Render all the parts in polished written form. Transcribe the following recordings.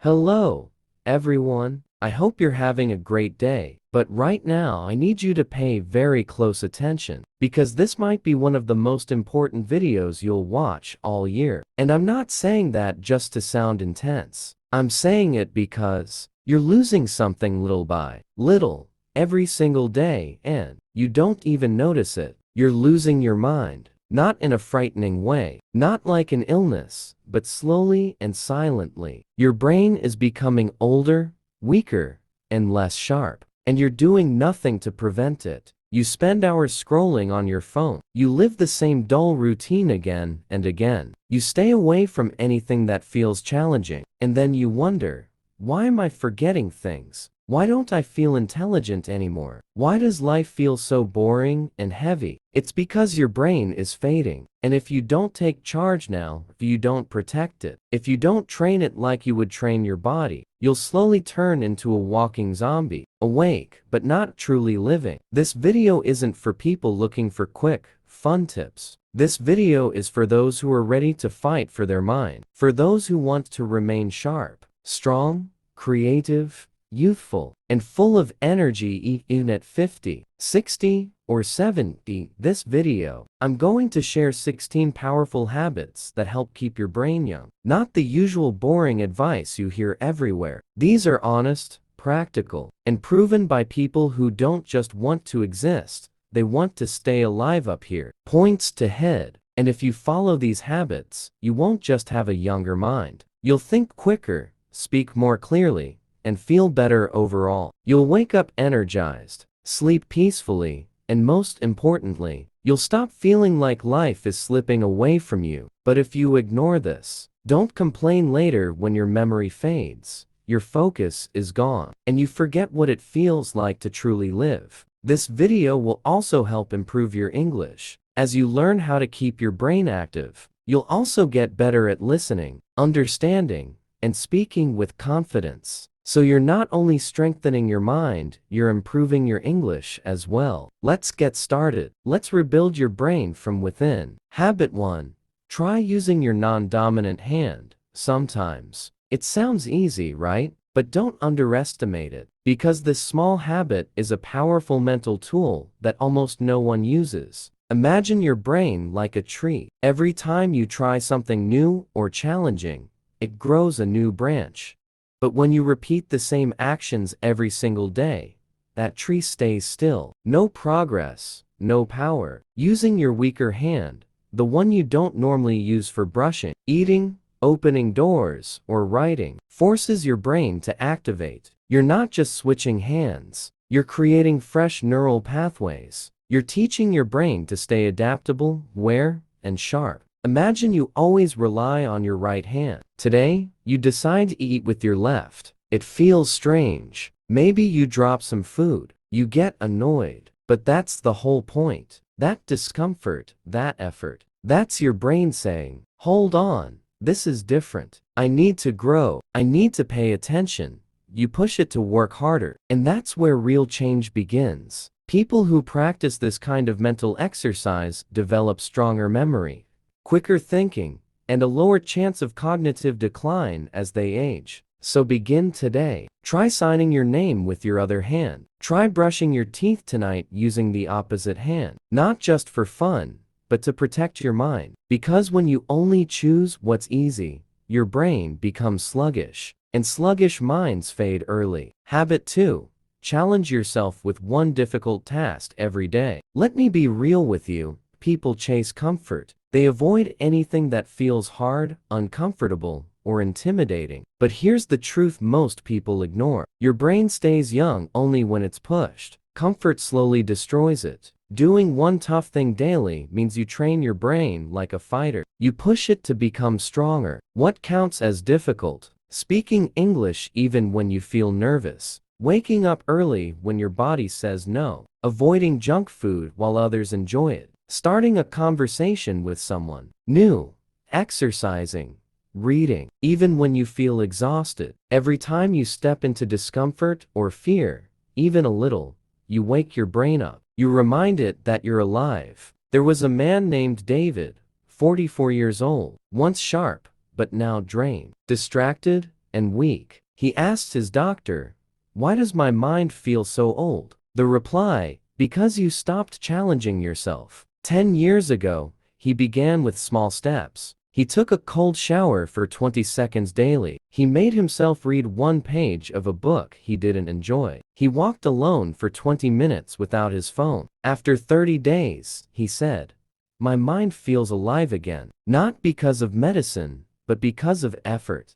Hello, everyone. I hope you're having a great day. But right now I need you to pay very close attention, because this might be one of the most important videos you'll watch all year. And I'm not saying that just to sound intense. I'm saying it because you're losing something little by little every single day, and you don't even notice it. You're losing your mind. Not in a frightening way, not like an illness, but slowly and silently. Your brain is becoming older, weaker, and less sharp, and you're doing nothing to prevent it. You spend hours scrolling on your phone. You live the same dull routine again and again. You stay away from anything that feels challenging, and then you wonder, why am I forgetting things? Why don't I feel intelligent anymore? Why does life feel so boring and heavy? It's because your brain is fading. And if you don't take charge now, if you don't protect it, if you don't train it like you would train your body, you'll slowly turn into a walking zombie, awake, but not truly living. This video isn't for people looking for quick, fun tips. This video is for those who are ready to fight for their mind, for those who want to remain sharp, strong, creative, youthful, and full of energy even at 50, 60, or 70. This video, I'm going to share 16 powerful habits that help keep your brain young. Not the usual boring advice you hear everywhere. These are honest, practical, and proven by people who don't just want to exist, they want to stay alive up here. Points to head. And if you follow these habits, you won't just have a younger mind. You'll think quicker, speak more clearly, and feel better overall. You'll wake up energized, sleep peacefully, and most importantly, you'll stop feeling like life is slipping away from you. But if you ignore this, don't complain later when your memory fades, your focus is gone, and you forget what it feels like to truly live. This video will also help improve your English. As you learn how to keep your brain active, you'll also get better at listening, understanding, and speaking with confidence. So you're not only strengthening your mind, you're improving your English as well. Let's get started. Let's rebuild your brain from within. Habit 1. Try using your non-dominant hand. Sometimes. It sounds easy, right? But don't underestimate it, because this small habit is a powerful mental tool that almost no one uses. Imagine your brain like a tree. Every time you try something new or challenging, it grows a new branch. But when you repeat the same actions every single day, that tree stays still. No progress, no power. Using your weaker hand, the one you don't normally use for brushing, eating, opening doors, or writing, forces your brain to activate. You're not just switching hands, you're creating fresh neural pathways. You're teaching your brain to stay adaptable, aware, and sharp. Imagine you always rely on your right hand. Today, you decide to eat with your left. It feels strange. Maybe you drop some food. You get annoyed. But that's the whole point. That discomfort, that effort, that's your brain saying, hold on, this is different. I need to grow. I need to pay attention. You push it to work harder. And that's where real change begins. People who practice this kind of mental exercise develop stronger memory, quicker thinking, and a lower chance of cognitive decline as they age. So begin today. Try signing your name with your other hand. Try brushing your teeth tonight using the opposite hand. Not just for fun, but to protect your mind. Because when you only choose what's easy, your brain becomes sluggish. And sluggish minds fade early. Habit 2. Challenge yourself with one difficult task every day. Let me be real with you. People chase comfort. They avoid anything that feels hard, uncomfortable, or intimidating. But here's the truth most people ignore. Your brain stays young only when it's pushed. Comfort slowly destroys it. Doing one tough thing daily means you train your brain like a fighter. You push it to become stronger. What counts as difficult? Speaking English even when you feel nervous. Waking up early when your body says no. Avoiding junk food while others enjoy it. Starting a conversation with someone new, exercising, reading, even when you feel exhausted. Every time you step into discomfort or fear, even a little, you wake your brain up. You remind it that you're alive. There was a man named David, 44 years old, once sharp, but now drained, distracted, and weak. He asked his doctor, "Why does my mind feel so old?" The reply, "Because you stopped challenging yourself." 10 years ago, he began with small steps. He took a cold shower for 20 seconds daily. He made himself read one page of a book he didn't enjoy. He walked alone for 20 minutes without his phone. After 30 days, he said, "My mind feels alive again." Not because of medicine, but because of effort.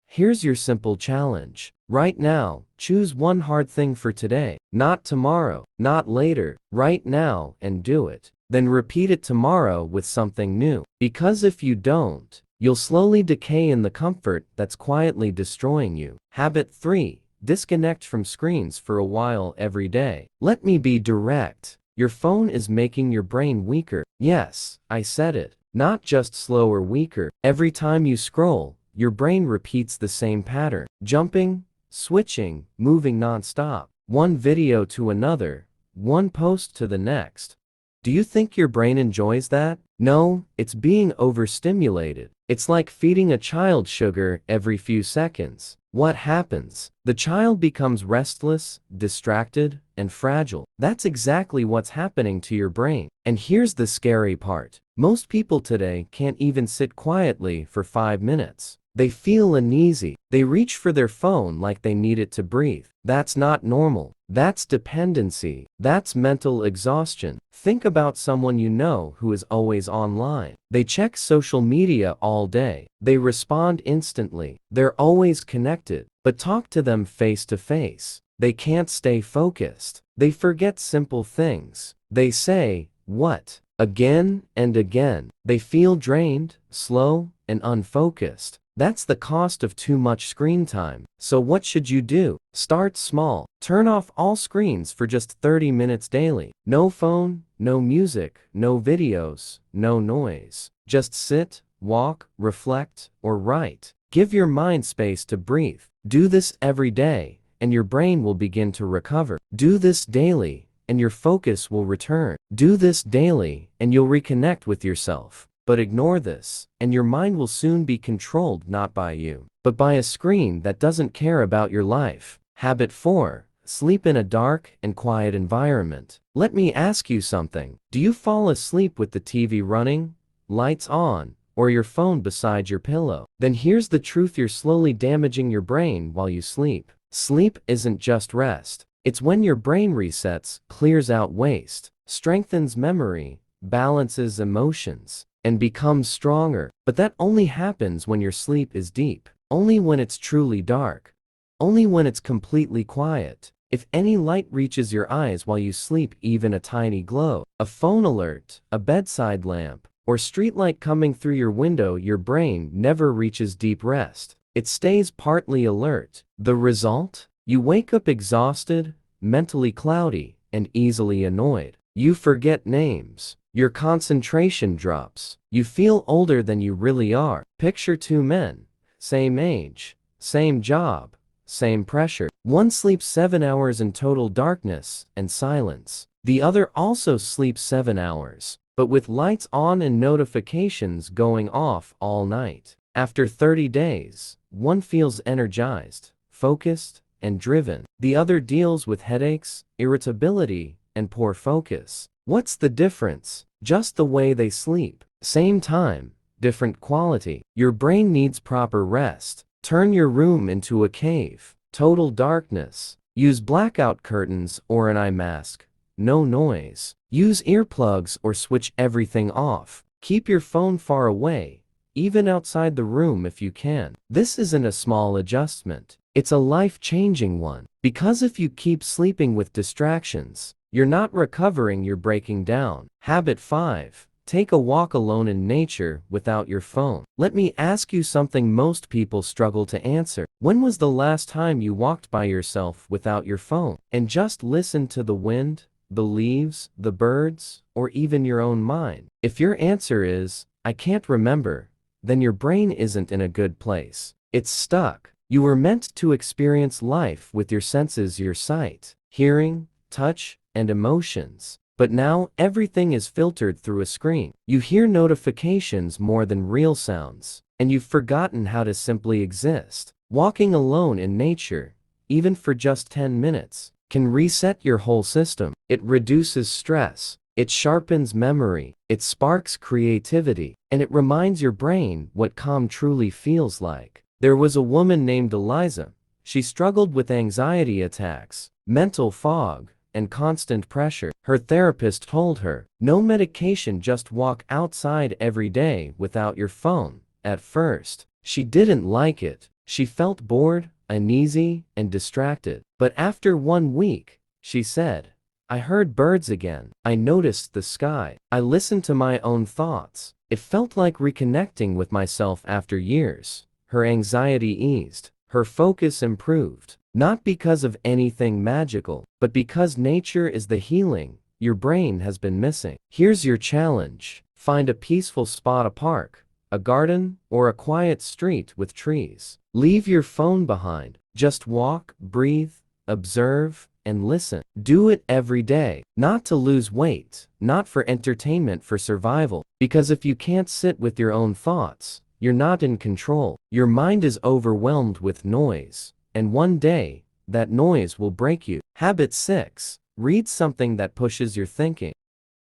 Here's your simple challenge. Right now, choose one hard thing for today. Not tomorrow, not later, right now, and do it. Then repeat it tomorrow with something new. Because if you don't, you'll slowly decay in the comfort that's quietly destroying you. Habit 3. Disconnect from screens for a while every day. Let me be direct. Your phone is making your brain weaker. Yes, I said it. Not just slower, weaker. Every time you scroll, your brain repeats the same pattern. Jumping, switching, moving non-stop. One video to another, one post to the next. Do you think your brain enjoys that? No, it's being overstimulated. It's like feeding a child sugar every few seconds. What happens? The child becomes restless, distracted, and fragile. That's exactly what's happening to your brain. And here's the scary part. Most people today can't even sit quietly for 5 minutes. They feel uneasy. They reach for their phone like they need it to breathe. That's not normal. That's dependency. That's mental exhaustion. Think about someone you know who is always online. They check social media all day. They respond instantly. They're always connected. But talk to them face to face. They can't stay focused. They forget simple things. They say, "What?" again and again. They feel drained, slow, and unfocused. That's the cost of too much screen time. So what should you do? Start small. Turn off all screens for just 30 minutes daily. No phone, no music, no videos, no noise. Just sit, walk, reflect, or write. Give your mind space to breathe. Do this every day, and your brain will begin to recover. Do this daily, and your focus will return. Do this daily, and you'll reconnect with yourself. But ignore this, and your mind will soon be controlled not by you, but by a screen that doesn't care about your life. Habit 4. Sleep in a dark and quiet environment. Let me ask you something. Do you fall asleep with the TV running, lights on, or your phone beside your pillow? Then here's the truth: you're slowly damaging your brain while you sleep. Sleep isn't just rest. It's when your brain resets, clears out waste, strengthens memory, balances emotions, and becomes stronger. But that only happens when your sleep is deep. Only when it's truly dark. Only when it's completely quiet. If any light reaches your eyes while you sleep, even a tiny glow, a phone alert, a bedside lamp, or streetlight coming through your window, your brain never reaches deep rest. It stays partly alert. The result? You wake up exhausted, mentally cloudy, and easily annoyed. You forget names. Your concentration drops. You feel older than you really are. Picture two men, same age, same job, same pressure. One sleeps 7 hours in total darkness and silence. The other also sleeps 7 hours, but with lights on and notifications going off all night. After 30 days, one feels energized, focused, and driven. The other deals with headaches, irritability, and poor focus. What's the difference? Just the way they sleep. Same time, different quality. Your brain needs proper rest. Turn your room into a cave. Total darkness. Use blackout curtains or an eye mask. No noise. Use earplugs or switch everything off. Keep your phone far away, even outside the room if you can. This isn't a small adjustment. It's a life-changing one. Because if you keep sleeping with distractions, you're not recovering, you're breaking down. Habit 5. Take a walk alone in nature without your phone. Let me ask you something most people struggle to answer. When was the last time you walked by yourself without your phone and just listened to the wind, the leaves, the birds, or even your own mind? If your answer is, "I can't remember," then your brain isn't in a good place. It's stuck. You were meant to experience life with your senses, your sight, hearing, touch, and emotions. But now everything is filtered through a screen. You hear notifications more than real sounds, and you've forgotten how to simply exist. Walking alone in nature, even for just 10 minutes, can reset your whole system. It reduces stress, it sharpens memory, it sparks creativity, and it reminds your brain what calm truly feels like. There was a woman named Eliza. She struggled with anxiety attacks, mental fog, and constant pressure. Her therapist told her, "No medication, just walk outside every day without your phone." At first, she didn't like it. She felt bored, uneasy, and distracted. But after 1 week, she said, "I heard birds again. I noticed the sky. I listened to my own thoughts. It felt like reconnecting with myself after years." Her anxiety eased. Her focus improved. Not because of anything magical, but because nature is the healing your brain has been missing. Here's your challenge. Find a peaceful spot, a park, a garden, or a quiet street with trees. Leave your phone behind. Just walk, breathe, observe, and listen. Do it every day. Not to lose weight, not for entertainment, for survival. Because if you can't sit with your own thoughts, you're not in control. Your mind is overwhelmed with noise, and one day, that noise will break you. Habit 6. Read something that pushes your thinking.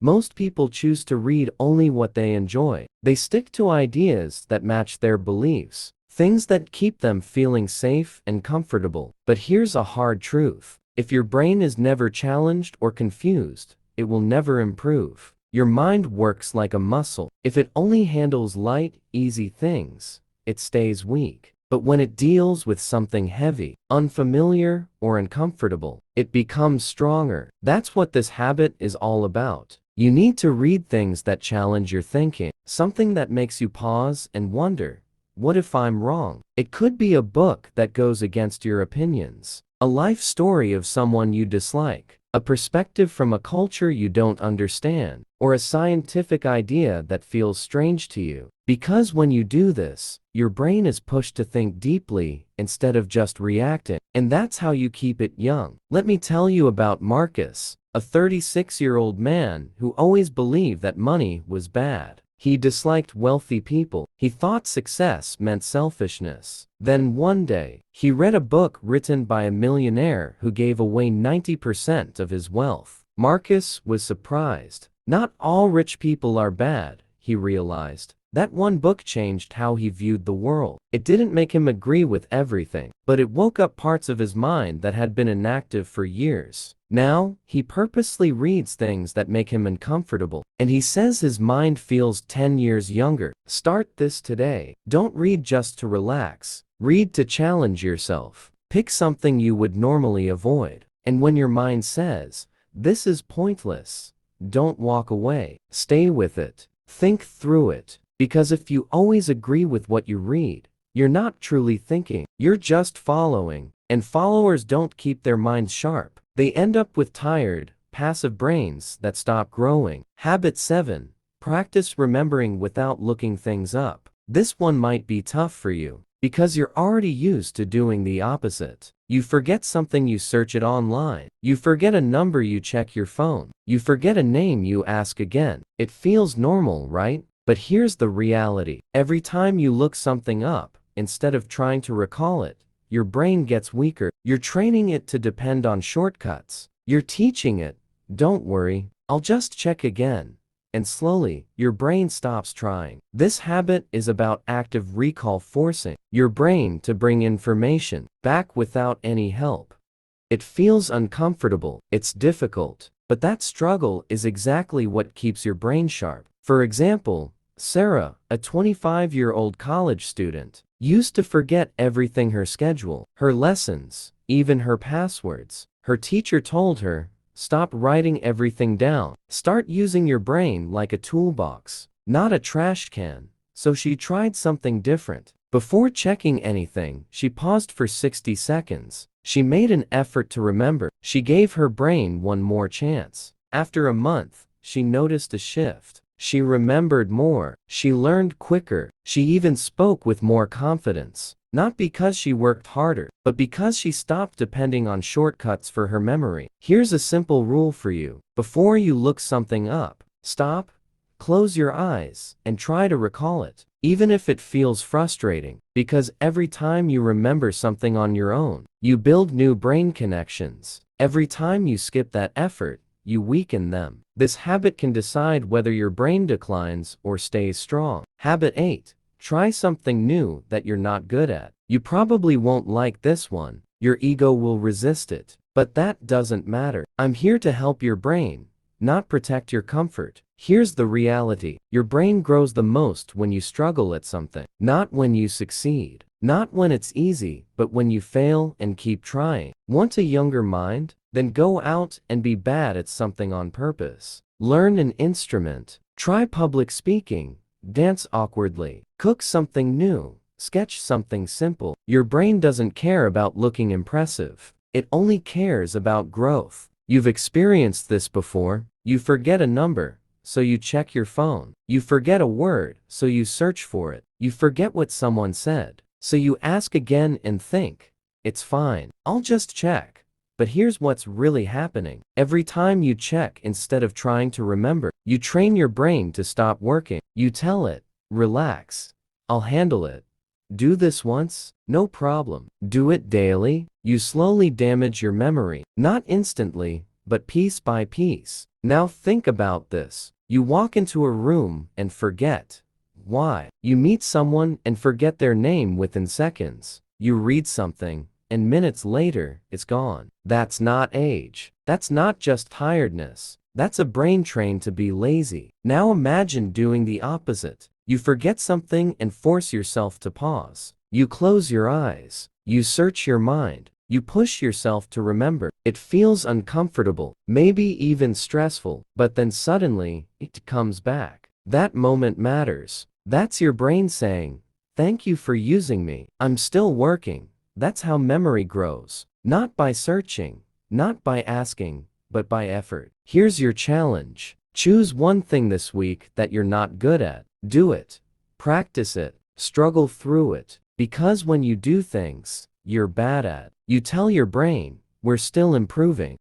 Most people choose to read only what they enjoy. They stick to ideas that match their beliefs, things that keep them feeling safe and comfortable. But here's a hard truth. If your brain is never challenged or confused, it will never improve. Your mind works like a muscle. If it only handles light, easy things, it stays weak. But when it deals with something heavy, unfamiliar, or uncomfortable, it becomes stronger. That's what this habit is all about. You need to read things that challenge your thinking, something that makes you pause and wonder, what if I'm wrong? It could be a book that goes against your opinions, a life story of someone you dislike, a perspective from a culture you don't understand, or a scientific idea that feels strange to you. Because when you do this, your brain is pushed to think deeply instead of just reacting. And that's how you keep it young. Let me tell you about Marcus, a 36-year-old man who always believed that money was bad. He disliked wealthy people. He thought success meant selfishness. Then one day, he read a book written by a millionaire who gave away 90% of his wealth. Marcus was surprised. Not all rich people are bad, he realized. That one book changed how he viewed the world. It didn't make him agree with everything, but it woke up parts of his mind that had been inactive for years. Now, he purposely reads things that make him uncomfortable, and he says his mind feels 10 years younger. Start this today. Don't read just to relax. Read to challenge yourself. Pick something you would normally avoid. And when your mind says, "This is pointless," don't walk away. Stay with it. Think through it. Because if you always agree with what you read, you're not truly thinking. You're just following. And followers don't keep their minds sharp. They end up with tired, passive brains that stop growing. Habit 7. Practice remembering without looking things up. This one might be tough for you, because you're already used to doing the opposite. You forget something, you search it online. You forget a number, you check your phone. You forget a name, you ask again. It feels normal, right? But here's the reality. Every time you look something up, instead of trying to recall it, your brain gets weaker. You're training it to depend on shortcuts. You're teaching it, "Don't worry, I'll just check again." And slowly, your brain stops trying. This habit is about active recall, forcing your brain to bring information back without any help. It feels uncomfortable, it's difficult, but that struggle is exactly what keeps your brain sharp. For example, Sarah, a 25-year-old college student, used to forget everything: her schedule, her lessons, even her passwords. Her teacher told her, "Stop writing everything down. Start using your brain like a toolbox, not a trash can." So she tried something different. Before checking anything, she paused for 60 seconds. She made an effort to remember. She gave her brain one more chance. After a month, she noticed a shift. She remembered more. She learned quicker. She even spoke with more confidence. Not because she worked harder, but because she stopped depending on shortcuts for her memory. Here's a simple rule for you. Before you look something up, stop, close your eyes, and try to recall it. even if it feels frustrating, because every time you remember something on your own, you build new brain connections. Every time you skip that effort, you weaken them. This habit can decide whether your brain declines or stays strong. Habit 8. Try something new that you're not good at. You probably won't like this one. Your ego will resist it. But that doesn't matter. I'm here to help your brain, not protect your comfort. Here's the reality. Your brain grows the most when you struggle at something, not when you succeed. Not when it's easy, but when you fail and keep trying. Want a younger mind? Then go out and be bad at something on purpose. Learn an instrument. Try public speaking. Dance awkwardly. Cook something new. Sketch something simple. Your brain doesn't care about looking impressive. It only cares about growth. You've experienced this before. You forget a number, so you check your phone. You forget a word, so you search for it. You forget what someone said, so you ask again and think, it's fine, I'll just check. But here's what's really happening. Every time you check instead of trying to remember, you train your brain to stop working. You tell it, relax, I'll handle it. Do this once, no problem. Do it daily. You slowly damage your memory, not instantly, but piece by piece. Now think about this. You walk into a room and forget. Why? You meet someone and forget their name within seconds. You read something, and minutes later, it's gone. That's not age. That's not just tiredness. That's a brain trained to be lazy. Now imagine doing the opposite. You forget something and force yourself to pause. You close your eyes. You search your mind. You push yourself to remember. It feels uncomfortable, maybe even stressful, but then suddenly, it comes back. That moment matters. That's your brain saying, thank you for using me. I'm still working. That's how memory grows. Not by searching, not by asking, but by effort. Here's your challenge. Choose one thing this week that you're not good at. Do it. Practice it. Struggle through it. Because when you do things you're bad at, you tell your brain, we're still improving.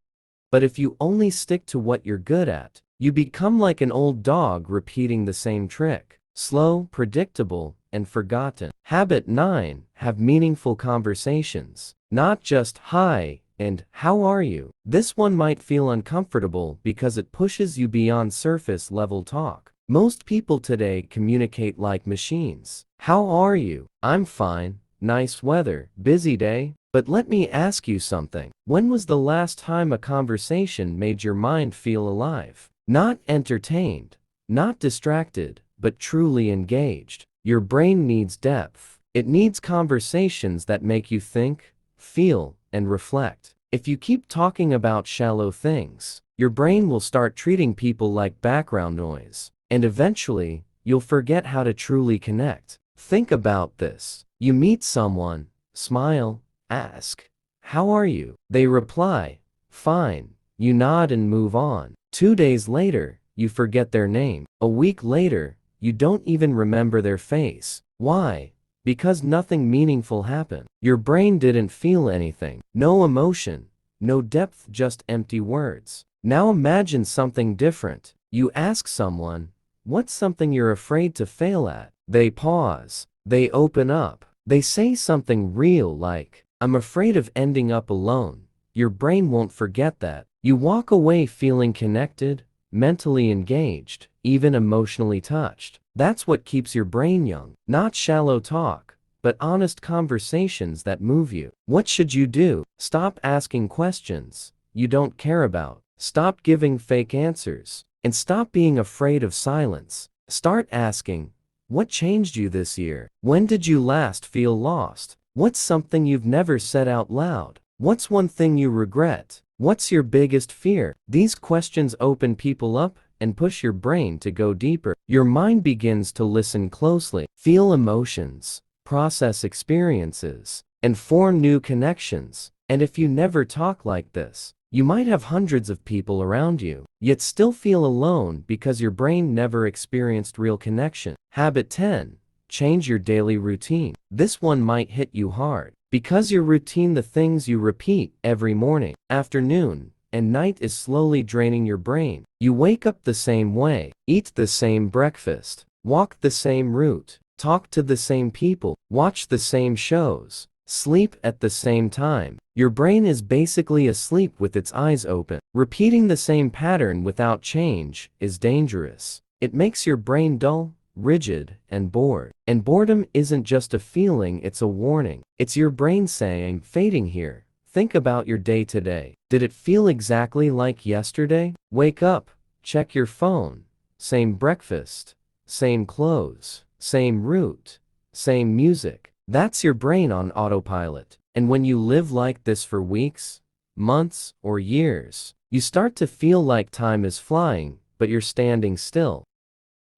But if you only stick to what you're good at, you become like an old dog repeating the same trick. Slow, predictable, and forgotten. Habit 9. Have meaningful conversations. Not just hi and how are you. This one might feel uncomfortable because it pushes you beyond surface level talk. Most people today communicate like machines. How are you? I'm fine. Nice weather. Busy day. But let me ask you something. When was the last time a conversation made your mind feel alive? Not entertained, not distracted, but truly engaged. Your brain needs depth. It needs conversations that make you think, feel, and reflect. If you keep talking about shallow things, your brain will start treating people like background noise. And eventually, you'll forget how to truly connect. Think about this. You meet someone, smile, ask, how are you? They reply, fine. You nod and move on. 2 days later, you forget their name. A week later, you don't even remember their face. Why? Because nothing meaningful happened. Your brain didn't feel anything. No emotion, no depth, just empty words. Now imagine something different. You ask someone, what's something you're afraid to fail at? They pause. They open up. They say something real like, I'm afraid of ending up alone. Your brain won't forget that. You walk away feeling connected, mentally engaged, even emotionally touched. That's what keeps your brain young. Not shallow talk, but honest conversations that move you. What should you do? Stop asking questions you don't care about. Stop giving fake answers. And stop being afraid of silence. Start asking, what changed you this year? When did you last feel lost? What's something you've never said out loud? What's one thing you regret? What's your biggest fear? These questions open people up and push your brain to go deeper. Your mind begins to listen closely, feel emotions, process experiences, and form new connections. And if you never talk like this, you might have hundreds of people around you, yet still feel alone because your brain never experienced real connection. Habit 10. Change your daily routine. This one might hit you hard. Because your routine, the things you repeat every morning, afternoon, and night, is slowly draining your brain. You wake up the same way, eat the same breakfast, walk the same route, talk to the same people, watch the same shows, sleep at the same time. Your brain is basically asleep with its eyes open. Repeating the same pattern without change is dangerous. It makes your brain dull, rigid, and bored. And boredom isn't just a feeling, it's a warning. It's your brain saying, fading here. Think about your day today. Did it feel exactly like yesterday? Wake up, check your phone. Same breakfast, same clothes, same route, same music. That's your brain on autopilot. And when you live like this for weeks, months, or years, you start to feel like time is flying, but you're standing still.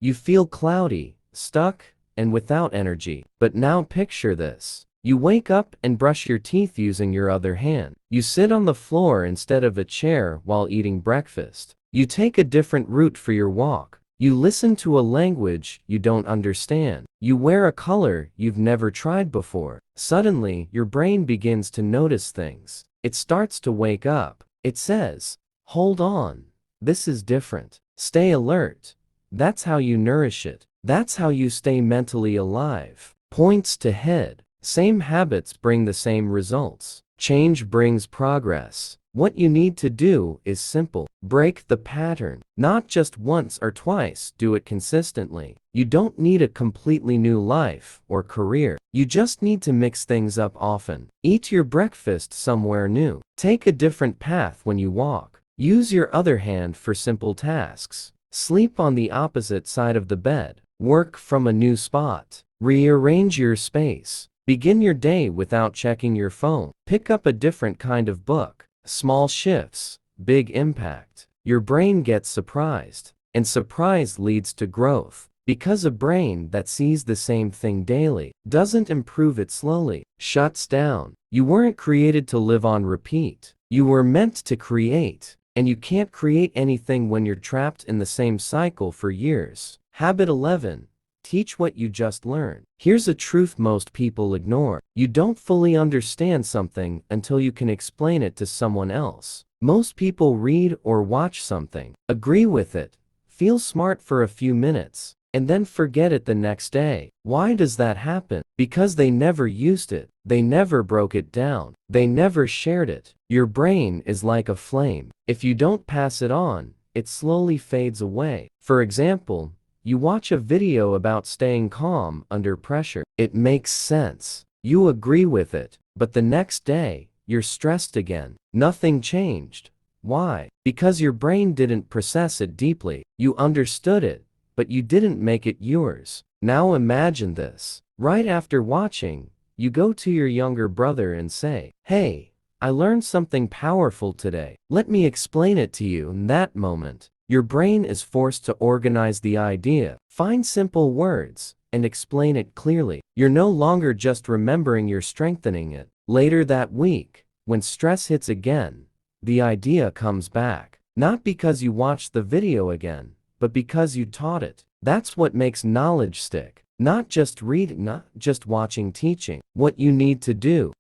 You feel cloudy, stuck, and without energy. But now picture this. You wake up and brush your teeth using your other hand. You sit on the floor instead of a chair while eating breakfast. You take a different route for your walk. You listen to a language you don't understand. You wear a color you've never tried before. Suddenly, your brain begins to notice things. It starts to wake up. It says, hold on, this is different. Stay alert. That's how you nourish it. That's how you stay mentally alive. Points to head. Same habits bring the same results. Change brings progress. What you need to do is simple. Break the pattern. Not just once or twice, do it consistently. You don't need a completely new life or career. You just need to mix things up often. Eat your breakfast somewhere new. Take a different path when you walk. Use your other hand for simple tasks. Sleep on the opposite side of the bed. Work from a new spot. Rearrange your space. Begin your day without checking your phone. Pick up a different kind of book. Small shifts, big impact. Your brain gets surprised, and surprise leads to growth. Because a brain that sees the same thing daily doesn't improve it slowly, shuts down. You weren't created to live on repeat. You were meant to create, and you can't create anything when you're trapped in the same cycle for years. Habit 11. Teach what you just learned. Here's a truth most people ignore. You don't fully understand something until you can explain it to someone else. Most people read or watch something, agree with it, feel smart for a few minutes, and then forget it the next day. Why does that happen? Because they never used it. They never broke it down. They never shared it. Your brain is like a flame. If you don't pass it on, it slowly fades away. For example, you watch a video about staying calm under pressure. It makes sense. You agree with it, but the next day, you're stressed again. Nothing changed. Why? Because your brain didn't process it deeply. You understood it, but you didn't make it yours. Now imagine this. Right after watching, you go to your younger brother and say, "Hey, I learned something powerful today. Let me explain it to you." In that moment, your brain is forced to organize the idea, find simple words, and explain it clearly. You're no longer just remembering, you're strengthening it. Later that week, when stress hits again, the idea comes back. Not because you watched the video again, but because you taught it. That's what makes knowledge stick. Not just reading, not just watching teaching. What you need to do.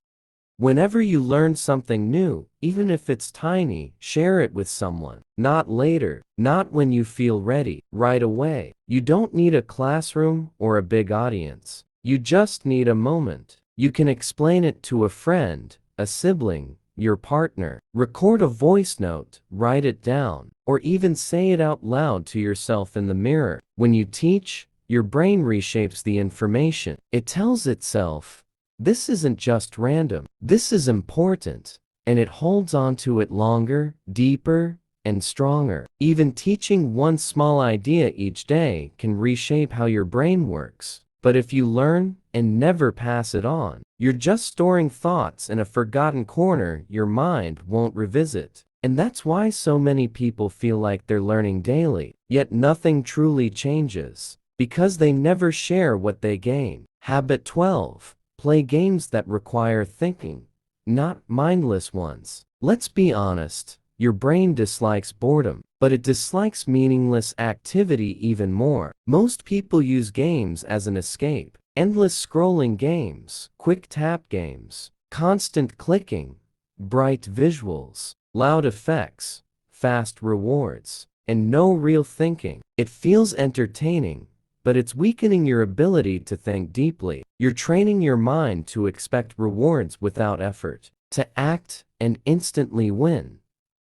Whenever you learn something new, even if it's tiny, share it with someone. Not later, not when you feel ready, right away. You don't need a classroom or a big audience. You just need a moment. You can explain it to a friend, a sibling, your partner. Record a voice note, write it down, or even say it out loud to yourself in the mirror. When you teach, your brain reshapes the information. It tells itself, this isn't just random, this is important, and it holds on to it longer, deeper, and stronger. Even teaching one small idea each day can reshape how your brain works. But if you learn and never pass it on, you're just storing thoughts in a forgotten corner your mind won't revisit. And that's why so many people feel like they're learning daily, yet nothing truly changes, because they never share what they gain. Habit 12. Play games that require thinking, not mindless ones. Let's be honest, your brain dislikes boredom, but it dislikes meaningless activity even more. Most people use games as an escape. Endless scrolling games, quick tap games, constant clicking, bright visuals, loud effects, fast rewards, and no real thinking. It feels entertaining, but it's weakening your ability to think deeply. You're training your mind to expect rewards without effort, to act and instantly win,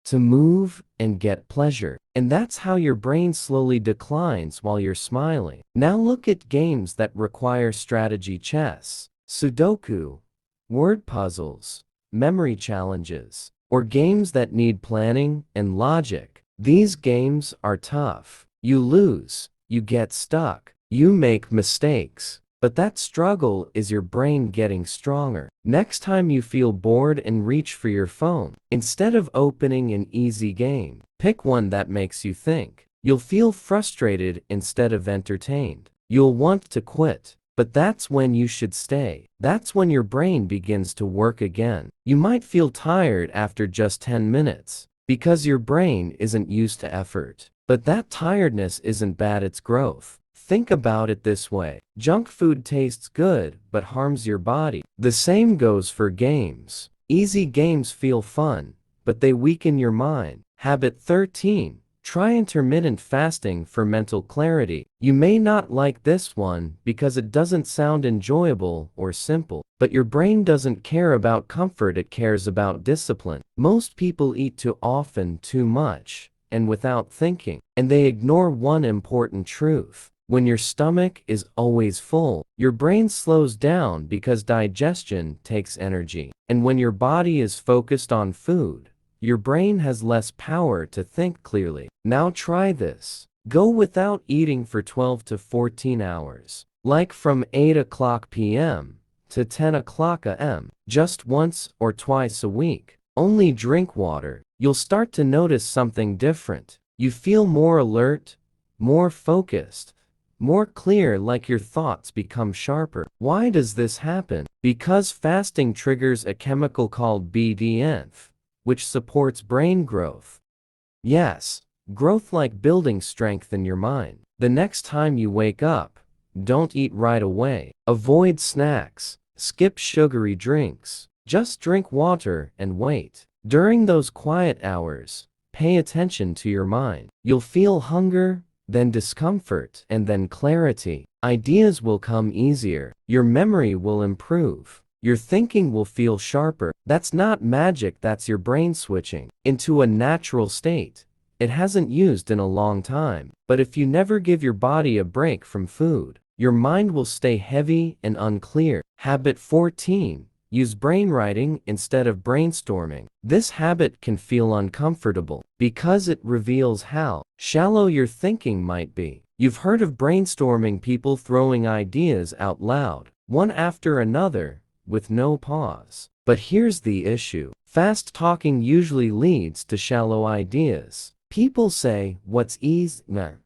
to move and get pleasure. And that's how your brain slowly declines while you're smiling. Now look at games that require strategy: chess, Sudoku, word puzzles, memory challenges, or games that need planning and logic. These games are tough. You lose, you get stuck, you make mistakes. But that struggle is your brain getting stronger. Next time you feel bored and reach for your phone, instead of opening an easy game, pick one that makes you think. You'll feel frustrated instead of entertained. You'll want to quit. But that's when you should stay. That's when your brain begins to work again. You might feel tired after just 10 minutes, because your brain isn't used to effort. But that tiredness isn't bad, it's growth. Think about it this way. Junk food tastes good, but harms your body. The same goes for games. Easy games feel fun, but they weaken your mind. Habit 13. Try intermittent fasting for mental clarity. You may not like this one because it doesn't sound enjoyable or simple, but your brain doesn't care about comfort, it cares about discipline. Most people eat too often, too much, and without thinking, and they ignore one important truth. When your stomach is always full, your brain slows down because digestion takes energy. And when your body is focused on food, your brain has less power to think clearly. Now try this. Go without eating for 12 to 14 hours, like from 8 o'clock p.m. to 10 o'clock a.m., just once or twice a week. Only drink water. You'll start to notice something different. You feel more alert, more focused, more clear, like your thoughts become sharper. Why does this happen? Because fasting triggers a chemical called BDNF, which supports brain growth. Yes, growth like building strength in your mind. The next time you wake up, don't eat right away. Avoid snacks. Skip sugary drinks. Just drink water and wait. During those quiet hours, pay attention to your mind. You'll feel hunger, then discomfort, and then clarity. Ideas will come easier. Your memory will improve. Your thinking will feel sharper. That's not magic, that's your brain switching into a natural state it hasn't used in a long time. But if you never give your body a break from food, your mind will stay heavy and unclear. Habit 14. Use brainwriting instead of brainstorming. This habit can feel uncomfortable because it reveals how shallow your thinking might be. You've heard of brainstorming, people throwing ideas out loud, one after another, with no pause. But here's the issue. Fast talking usually leads to shallow ideas. People say, what's easy,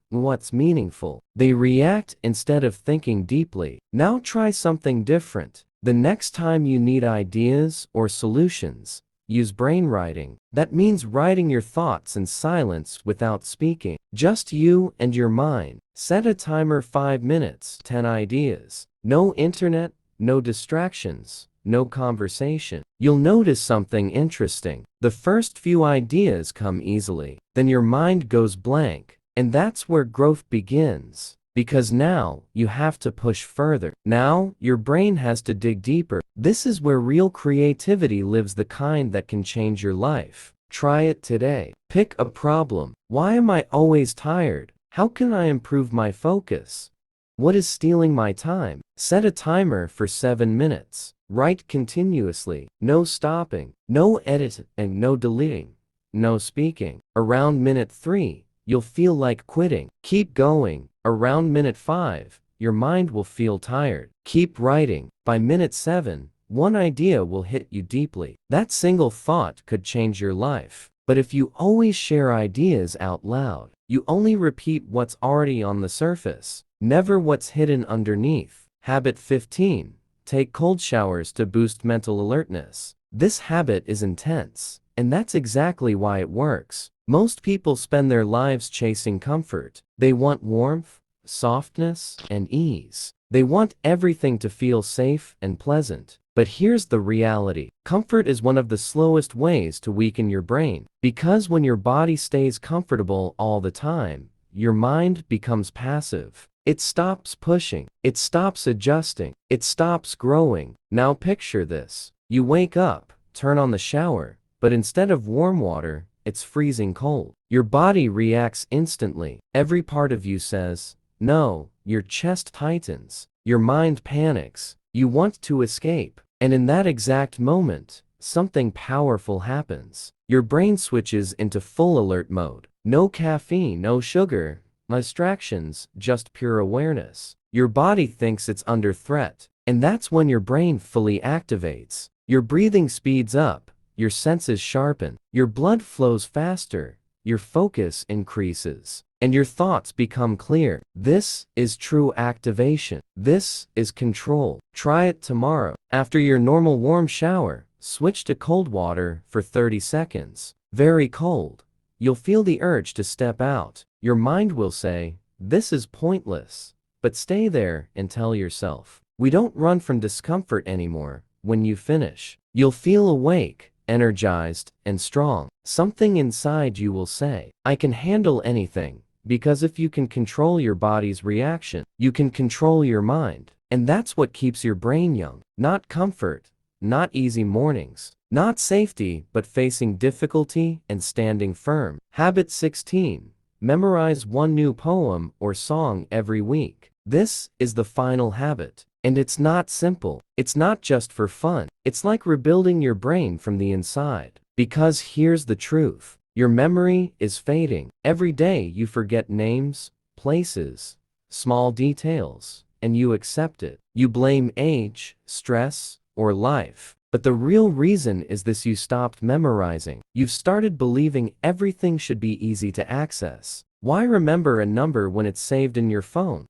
what's meaningful. They react instead of thinking deeply. Now try something different. The next time you need ideas or solutions, use brainwriting. That means writing your thoughts in silence without speaking. Just you and your mind. Set a timer: 5 minutes, 10 ideas. No internet, no distractions, no conversation. You'll notice something interesting. The first few ideas come easily. Then your mind goes blank. And that's where growth begins. Because now, you have to push further. Now, your brain has to dig deeper. This is where real creativity lives, the kind that can change your life. Try it today. Pick a problem. Why am I always tired? How can I improve my focus? What is stealing my time? Set a timer for 7 minutes. Write continuously. No stopping. No editing and no deleting. No speaking. Around minute 3, you'll feel like quitting. Keep going. Around minute 5, your mind will feel tired. Keep writing. By minute 7, one idea will hit you deeply. That single thought could change your life. But if you always share ideas out loud, you only repeat what's already on the surface, never what's hidden underneath. Habit 15. Take cold showers to boost mental alertness. This habit is intense, and that's exactly why it works. Most people spend their lives chasing comfort. They want warmth, softness, and ease. They want everything to feel safe and pleasant. But here's the reality. Comfort is one of the slowest ways to weaken your brain. Because when your body stays comfortable all the time, your mind becomes passive. It stops pushing. It stops adjusting. It stops growing. Now picture this. You wake up, turn on the shower, but instead of warm water, it's freezing cold. Your body reacts instantly. Every part of you says, no. Your chest tightens. Your mind panics. You want to escape. And in that exact moment, something powerful happens. Your brain switches into full alert mode. No caffeine, no sugar, no distractions, just pure awareness. Your body thinks it's under threat. And that's when your brain fully activates. Your breathing speeds up. Your senses sharpen. Your blood flows faster. Your focus increases. And your thoughts become clear. This is true activation. This is control. Try it tomorrow. After your normal warm shower, switch to cold water for 30 seconds. Very cold. You'll feel the urge to step out. Your mind will say, this is pointless. But stay there and tell yourself, we don't run from discomfort anymore. When you finish, you'll feel awake, energized, and strong. Something inside you will say, I can handle anything. Because if you can control your body's reaction, you can control your mind. And that's what keeps your brain young. Not comfort, not easy mornings, not safety, but facing difficulty and standing firm. Habit 16. Memorize one new poem or song every week. This is the final habit. And it's not simple. It's not just for fun. It's like rebuilding your brain from the inside. Because here's the truth. Your memory is fading. Every day you forget names, places, small details, and you accept it. You blame age, stress, or life. But the real reason is this: you stopped memorizing. You've started believing everything should be easy to access. Why remember a number when it's saved in your phone?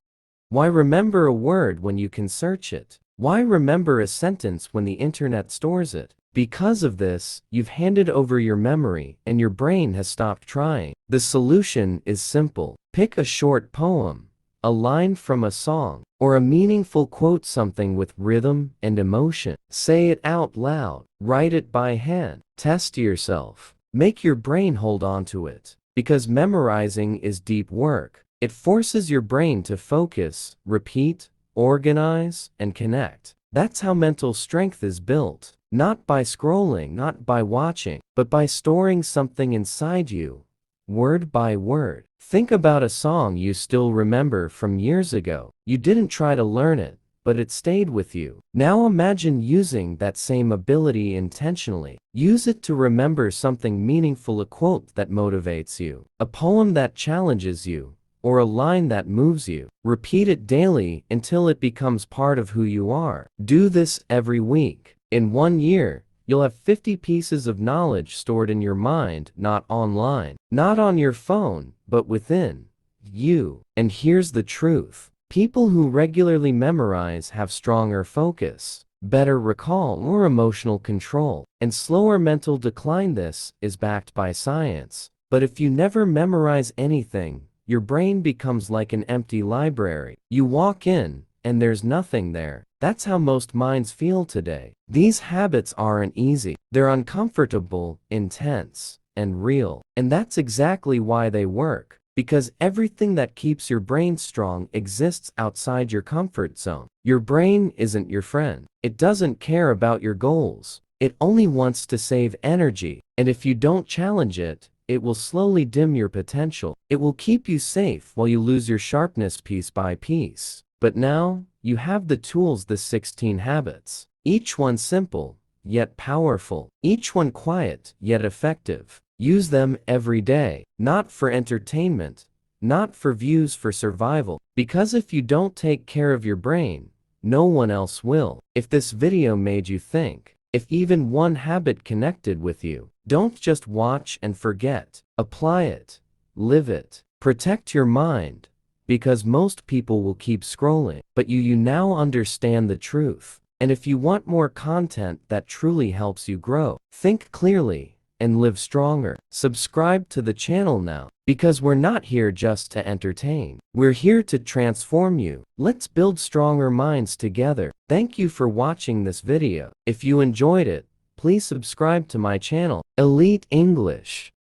Why remember a word when you can search it? Why remember a sentence when the internet stores it? Because of this, you've handed over your memory and your brain has stopped trying. The solution is simple. Pick a short poem, a line from a song, or a meaningful quote, something with rhythm and emotion. Say it out loud. Write it by hand. Test yourself. Make your brain hold on to it. Because memorizing is deep work. It forces your brain to focus, repeat, organize, and connect. That's how mental strength is built. Not by scrolling, not by watching, but by storing something inside you, word by word. Think about a song you still remember from years ago. You didn't try to learn it, but it stayed with you. Now imagine using that same ability intentionally. Use it to remember something meaningful, a quote that motivates you, a poem that challenges you, or a line that moves you. Repeat it daily until it becomes part of who you are. Do this every week. In 1 year, you'll have 50 pieces of knowledge stored in your mind, not online, not on your phone, but within you. And here's the truth. People who regularly memorize have stronger focus, better recall, more emotional control, and slower mental decline. This is backed by science. But if you never memorize anything, your brain becomes like an empty library. You walk in, and there's nothing there. That's how most minds feel today. These habits aren't easy. They're uncomfortable, intense, and real. And that's exactly why they work. Because everything that keeps your brain strong exists outside your comfort zone. Your brain isn't your friend. It doesn't care about your goals. It only wants to save energy. And if you don't challenge it, it will slowly dim your potential. It will keep you safe while you lose your sharpness piece by piece. But now, you have the tools, the 16 habits. Each one simple, yet powerful. Each one quiet, yet effective. Use them every day. Not for entertainment, not for views, for survival. Because if you don't take care of your brain, no one else will. If this video made you think, if even one habit connected with you, don't just watch and forget. Apply it. Live it. Protect your mind. Because most people will keep scrolling. But you now understand the truth. And if you want more content that truly helps you grow, think clearly, and live stronger, subscribe to the channel now. Because we're not here just to entertain. We're here to transform you. Let's build stronger minds together. Thank you for watching this video. If you enjoyed it, please subscribe to my channel, Elite English.